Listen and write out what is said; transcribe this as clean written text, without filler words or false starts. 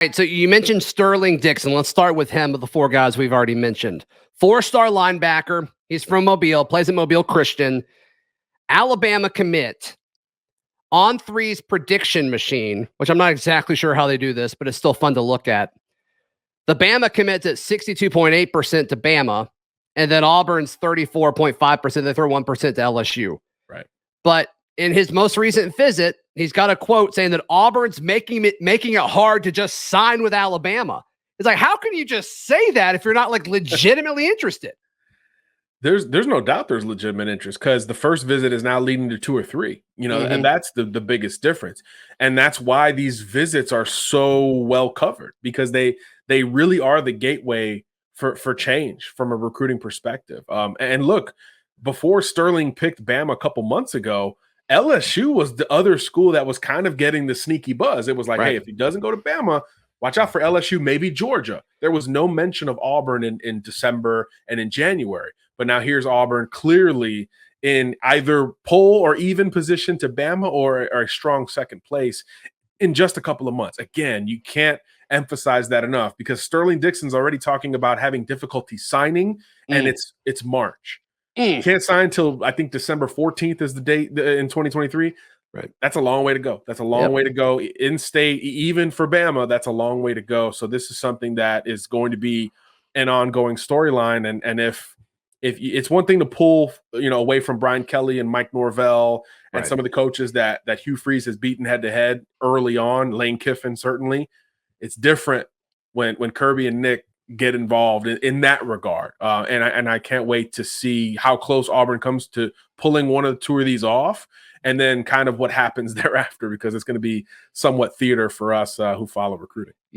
right, so you mentioned Sterling Dixon. Let's start with him of the four guys we've already mentioned. 4-star linebacker. He's from Mobile, plays at Mobile Christian. Alabama commit. On3's prediction machine, which I'm not exactly sure how they do this, but it's still fun to look at. The Bama commits at 62.8% to Bama, and then Auburn's 34.5%. They throw 1% to LSU. Right. But in his most recent visit, he's got a quote saying that Auburn's making it hard to just sign with Alabama. It's like, how can you just say that if you're not like legitimately interested? There's no doubt there's legitimate interest, because the first visit is now leading to 2 or 3, and that's the biggest difference. And that's why these visits are so well covered, because they really are the gateway for change from a recruiting perspective. And look, before Sterling picked Bama a couple months ago, LSU was the other school that was kind of getting the sneaky buzz. It was like, hey, if he doesn't go to Bama, watch out for LSU, maybe Georgia. There was no mention of Auburn in December and in January. But now here's Auburn clearly in either pole or even position to Bama or a strong second place in just a couple of months. Again, you can't emphasize that enough, because Sterling Dixon's already talking about having difficulty signing, and it's March. You can't sign until I think December 14th is the date in 2023. Right. That's a long way to go. That's a long way to go. In state, even for Bama, that's a long way to go. So this is something that is going to be an ongoing storyline. And if it's one thing to pull, away from Brian Kelly and Mike Norvell and some of the coaches that Hugh Freeze has beaten head to head early on, Lane Kiffin certainly. It's different when Kirby and Nick get involved in that regard. And I can't wait to see how close Auburn comes to pulling one or two of these off, and then kind of what happens thereafter, because it's going to be somewhat theater for us who follow recruiting.